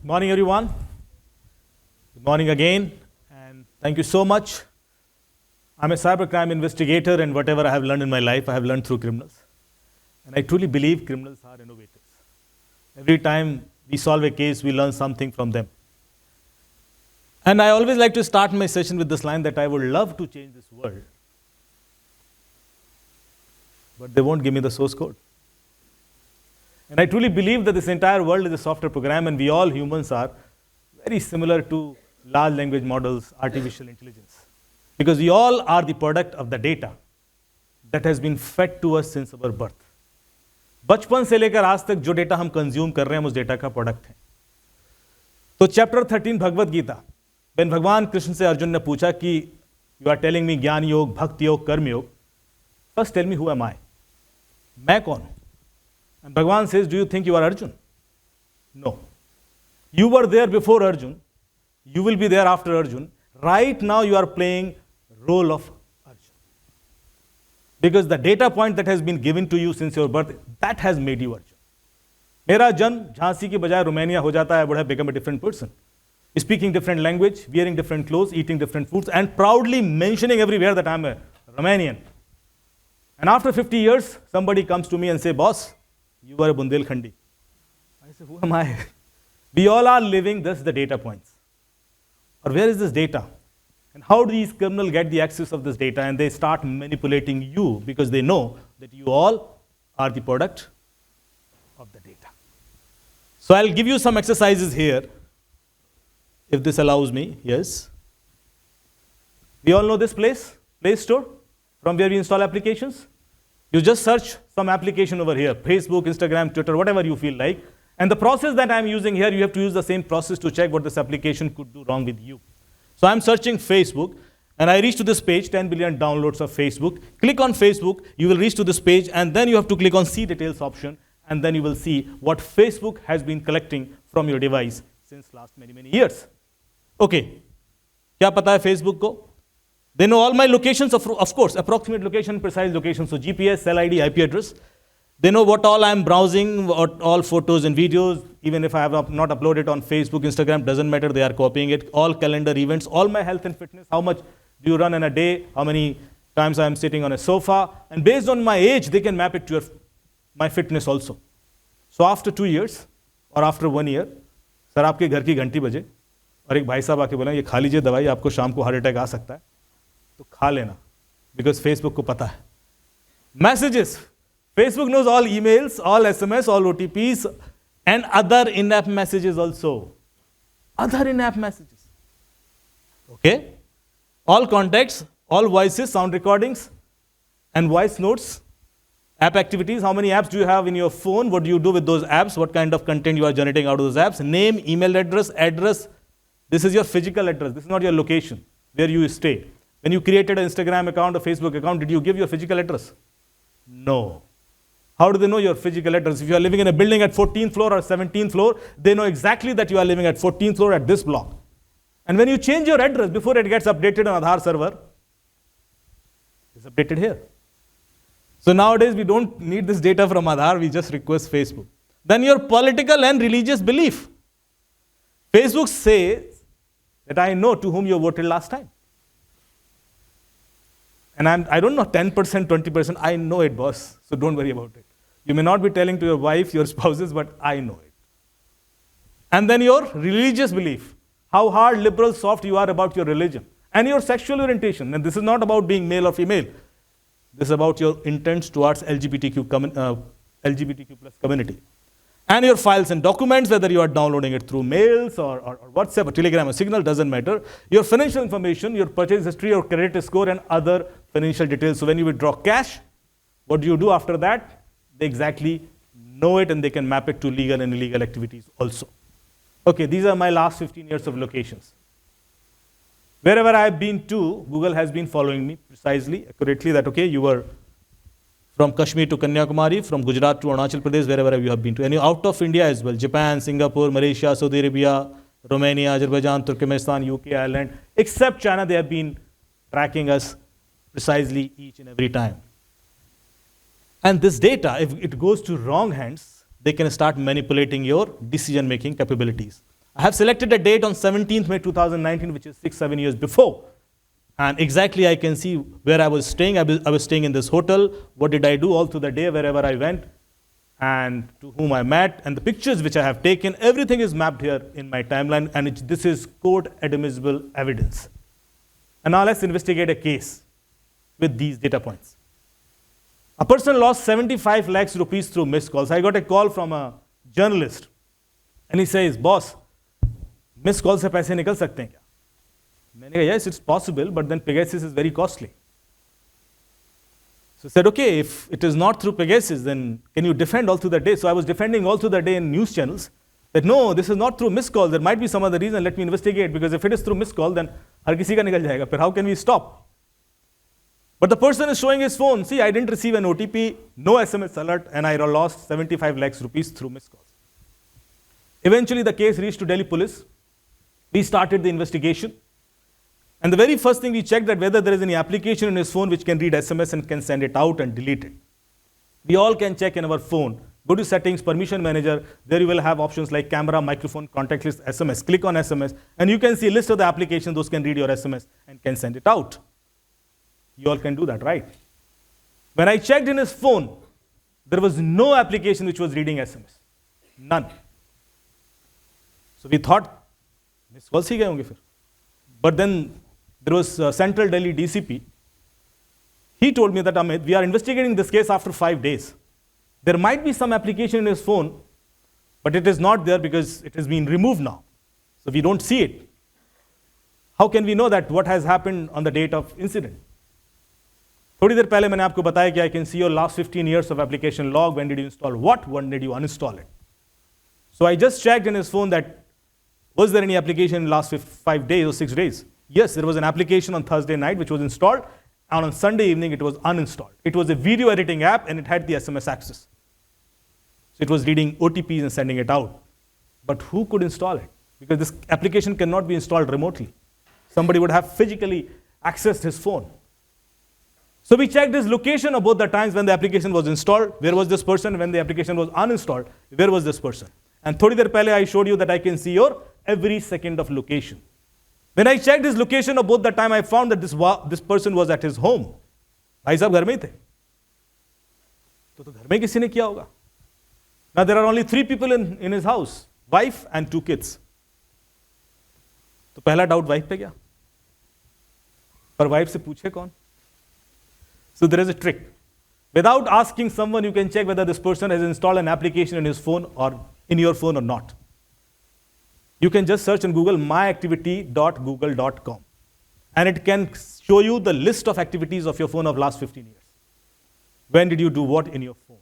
Good morning, everyone. Good morning again, and thank you so much. I'm a cybercrime investigator, and whatever I have learned in my life, I have learned through criminals. And I truly believe criminals are innovators. Every time we solve a case, we learn something from them. And I always like to start my session with this line that I would love to change this world, but they won't give me the source code. And I truly believe that this entire world is a software program, and we all humans are very similar to large language models, artificial intelligence. Because we all are the product of the data that has been fed to us since our birth. बचपन से लेकर आज तक जो data हम consume कर रहे हैं, उस डेटा का प्रोडक्ट है. तो चैप्टर 13 भगवत गीता, when भगवान कृष्ण से अर्जुन ने पूछा कि यू आर टेलिंग मी ज्ञान योग, भक्ति योग, कर्म योग, first tell me who am I, मैं कौन हूं? And Bhagavan says, do you think you are Arjun? No. You were there before Arjun. You will be there after Arjun. Right now you are playing role of Arjun. Because the data point that has been given to you since your birth, that has made you Arjun. मेरा जन्म झांसी की बजाय Romania हो जाता है, I would have become a different person. Speaking different language, wearing different clothes, eating different foods, and proudly mentioning everywhere that I am a Romanian. And after 50 years, somebody comes to me and say, boss, you are a Bundelkhandi. I say, who am I? We all are living this, the data points. Or where is this data? And how do these criminals get the access of this data? And they start manipulating you because they know that you all are the product of the data. So I'll give you some exercises here, if this allows me. Yes. We all know this place, Play Store, from where we install applications. You just search some application over here, Facebook, Instagram, Twitter, whatever you feel like. And the process that I'm using here, you have to use the same process to check what this application could do wrong with you. So I'm searching Facebook, and I reach to this page, 10 billion downloads of Facebook. Click on Facebook, you will reach to this page, and then you have to click on See Details option, and then you will see what Facebook has been collecting from your device since last many, many years. Okay, क्या पता है Facebook को? They know all my locations, of course, approximate location, precise location. So GPS, cell ID, IP address. They know what all I'm browsing, what all photos and videos. Even if I have not uploaded on Facebook, Instagram, doesn't matter. They are copying it. All calendar events, all my health and fitness. How much do you run in a day? How many times I'm sitting on a sofa? And based on my age, they can map it to my fitness also. So after 2 years or after 1 year, sir आपके घर की घंटी बजे और एक भाई साहब आके बोला ये खा लीजिए दवाई, आपको शाम को हार्ट अटैक आ सकता है, तो खा लेना, because Facebook को पता है. Messages. Facebook knows all emails, all SMS, all OTPs, and other in-app messages also. Other in-app messages. Okay? All contacts, all voices, sound recordings, and voice notes. App activities. How many apps do you have in your phone? What do you do with those apps? What kind of content you are generating out of those apps? Name, email address, address. This is your physical address. This is not your location, where you stay. When you created an Instagram account or Facebook account, did you give your physical address? No. How do they know your physical address? If you are living in a building at 14th floor or 17th floor, they know exactly that you are living at 14th floor at this block. And when you change your address, before it gets updated on Aadhaar server, it's updated here. So nowadays, we don't need this data from Aadhaar, we just request Facebook. Then your political and religious belief. Facebook says that I know to whom you voted last time. And I don't know 10%, 20%, I know it, boss. So don't worry about it. You may not be telling to your wife, your spouses, but I know it. And then your religious belief. How hard, liberal, soft you are about your religion. And your sexual orientation. And this is not about being male or female. This is about your intents towards LGBTQ plus community. And your files and documents, whether you are downloading it through mails or WhatsApp or Telegram or Signal, doesn't matter. Your financial information, your purchase history, your credit score, and other financial details. So when you withdraw cash, what do you do after that? They exactly know it, and they can map it to legal and illegal activities also. Okay, these are my last 15 years of locations. Wherever I have been to, Google has been following me precisely, accurately, that okay, you were from Kashmir to Kanyakumari, from Gujarat to Arunachal Pradesh, wherever you have been to. And out of India as well, Japan, Singapore, Malaysia, Saudi Arabia, Romania, Azerbaijan, Turkmenistan, UK, Ireland, except China, they have been tracking us precisely each and every time. And this data, if it goes to wrong hands, they can start manipulating your decision-making capabilities. I have selected a date on 17th May 2019, which is 6-7 years before. And exactly I can see where I was staying. I was staying in this hotel. What did I do all through the day, wherever I went, and to whom I met, and the pictures which I have taken. Everything is mapped here in my timeline, and this is court admissible evidence. And now let's investigate a case with these data points. A person lost 75 lakhs rupees through missed calls. I got a call from a journalist, and he says, boss, missed call से पैसे निकल सकते हैं क्या? मैंने कहा, yes, it's possible, but then Pegasus is very costly. So I said, okay, if it is not through Pegasus, then can you defend all through the day? So I was defending all through the day in news channels that no, this is not through missed call. There might be some other reason. Let me investigate, because if it is through missed call, then हर किसी का निकल जाएगा. But how can we stop? But the person is showing his phone. See, I didn't receive an OTP, no SMS alert, and I lost 75 lakhs rupees through missed calls. Eventually, the case reached to Delhi police. We started the investigation. And the very first thing we checked that whether there is any application in his phone which can read SMS and can send it out and delete it. We all can check in our phone. Go to settings, permission manager. There you will have options like camera, microphone, contact list, SMS. Click on SMS, and you can see a list of the applications. Those can read your SMS and can send it out. You all can do that, right? When I checked in his phone, there was no application which was reading SMS. None. So we thought, missed calls ही गए होंगे फिर. But then there was Central Delhi DCP. He told me that, Amit, we are investigating this case after 5 days. There might be some application in his phone, but it is not there because it has been removed now. So we don't see it. How can we know that what has happened on the date of incident? थोड़ी देर पहले मैंने आपको बताया कि I can see your last 15 years of application log. When did you install what? When did you uninstall it? So I just checked in his phone that was there any application in the last 5 days or 6 days? Yes, there was an application on Thursday night which was installed, and on Sunday evening it was uninstalled. It was a video editing app, and it had the SMS access. So it was reading OTPs and sending it out. But who could install it? Because this application cannot be installed remotely. Somebody would have physically accessed his phone. So we checked his location of both the times when the application was installed. Where was this person? When the application was uninstalled, where was this person? And थोड़ी देर पहले I showed you that I can see your every second of location. When I checked his location of both the time, I found that this person was at his home. भाई साहब घर में ही थे. तो घर में किसी ने किया होगा. Now there are only 3 people in his house, wife and 2 kids. तो पहला डाउट वाइफ पे गया. पर वाइफ से पूछे कौन? So there is a trick. Without asking someone, you can check whether this person has installed an application in his phone or in your phone or not. You can just search on Google myactivity.google.com, and it can show you the list of activities of your phone of last 15 years. When did you do what in your phone?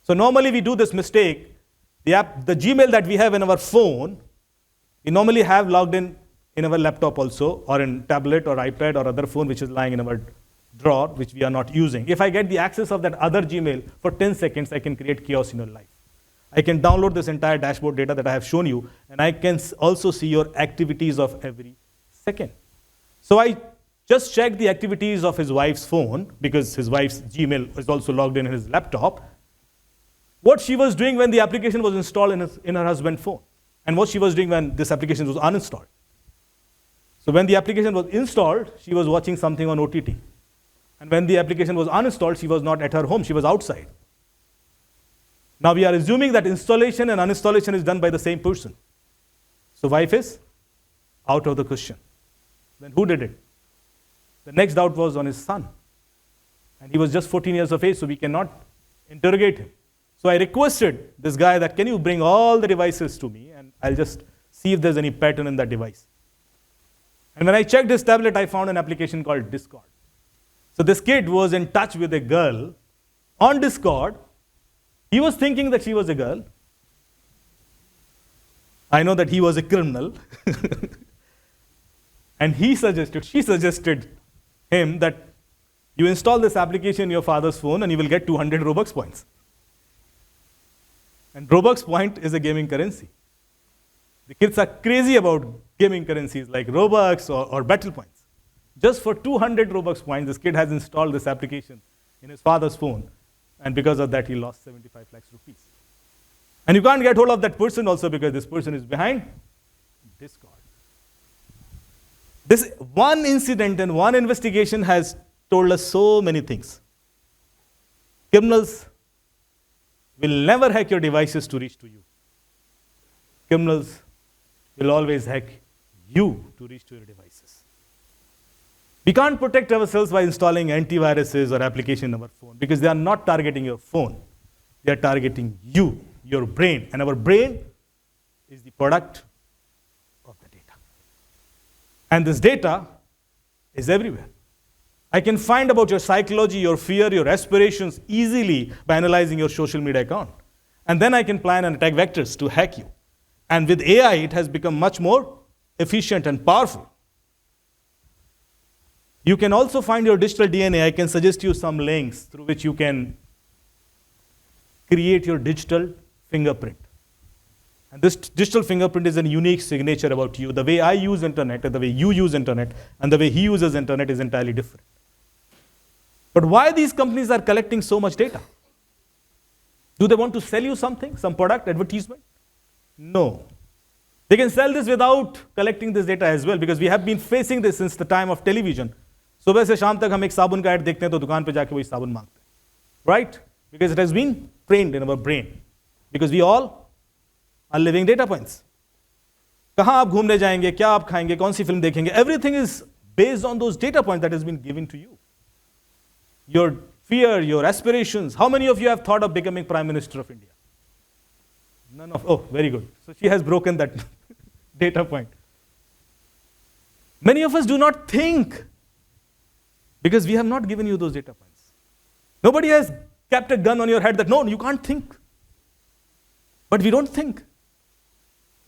So normally we do this mistake. The Gmail that we have in our phone, we normally have logged in our laptop also, or in tablet or iPad or other phone which is lying in our drawer, which we are not using. If I get the access of that other Gmail for 10 seconds, I can create chaos in your life. I can download this entire dashboard data that I have shown you, and I can also see your activities of every second. So I just checked the activities of his wife's phone, because his wife's Gmail is also logged in his laptop. What she was doing when the application was installed in her husband's phone, and what she was doing when this application was uninstalled. So when the application was installed, she was watching something on OTT. And when the application was uninstalled, she was not at her home, she was outside. Now we are assuming that installation and uninstallation is done by the same person. So wife is out of the question. Then who did it? The next doubt was on his son. And he was just 14 years of age, so we cannot interrogate him. So I requested this guy that, can you bring all the devices to me, and I'll just see if there's any pattern in that device. And when I checked his tablet, I found an application called Discord. So this kid was in touch with a girl on Discord. He was thinking that she was a girl. I know that he was a criminal. And she suggested him that you install this application in your father's phone and you will get 200 Robux points. And Robux point is a gaming currency. The kids are crazy about gaming currencies like Robux or Battle Points. Just for 200 Robux points, this kid has installed this application in his father's phone. And because of that, he lost 75 lakhs rupees. And you can't get hold of that person also because this person is behind Discord. This one incident and one investigation has told us so many things. Criminals will never hack your devices to reach to you. Criminals will always hack you to reach to your devices. We can't protect ourselves by installing antiviruses or application in our phone because they are not targeting your phone. They are targeting you, your brain. And our brain is the product of the data. And this data is everywhere. I can find about your psychology, your fear, your aspirations easily by analyzing your social media account. And then I can plan and attack vectors to hack you. And with AI, it has become much more efficient and powerful. You can also find your digital DNA. I can suggest you some links through which you can create your digital fingerprint. And this digital fingerprint is a unique signature about you. The way I use internet, and the way you use internet, and the way he uses internet is entirely different. But why these companies are collecting so much data? Do they want to sell you something, some product, advertisement? No. They can sell this without collecting this data as well, because we have been facing this since the time of television. सुबह से शाम तक हम एक साबुन का add देखते हैं तो दुकान पे जाके वही साबुन मांगते हैं, right? Because it has been trained in our brain. Because we all are living data points. कहाँ आप घूमने जाएंगे, क्या आप खाएंगे, कौन सी फिल्म देखेंगे? Everything is based on those data points that has been given to you. Your fear, your aspirations. How many of you have thought of becoming Prime Minister of India? None of. Oh, very good. So she has broken that data point. Many of us do not think because we have not given you those data points. Nobody has kept a gun on your head that no, you can't think. But we don't think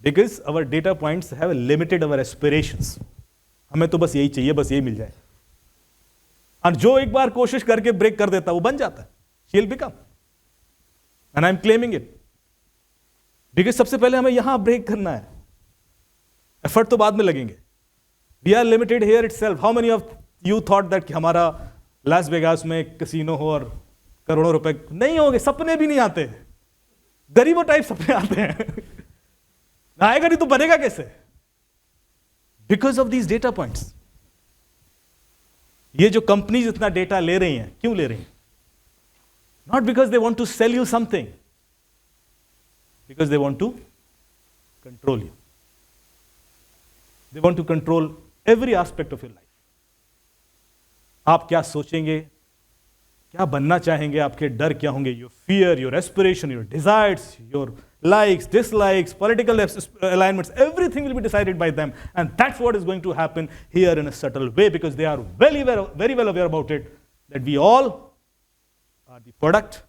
because our data points have limited our aspirations. हमें तो बस यही चाहिए, बस यही मिल जाए. और जो एक बार कोशिश करके ब्रेक कर देता वो बन जाता है. She'll become. And I'm claiming it. Because सबसे पहले हमें यहां ब्रेक करना है. एफर्ट तो बाद में लगेंगे. We are limited here itself. How many of you thought that कि हमारा लास वेगास में कैसीनो हो और करोड़ों रुपए नहीं होंगे? सपने भी नहीं आते. गरीबों टाइप सपने आते हैं. आएगा नहीं तो बनेगा कैसे? Because of these data points. ये जो कंपनीज इतना डेटा ले रही हैं, क्यों ले रही हैं? Not because they want to sell you something. Because they want to control you. They want to control every aspect of your life. आप क्या सोचेंगे, क्या बनना चाहेंगे, आपके डर क्या होंगे, your fear, your aspiration, your desires, your likes, dislikes, political alignments, everything will be decided by them. And that's what is going to happen here in a subtle way because they are very well aware about it, that we all are the product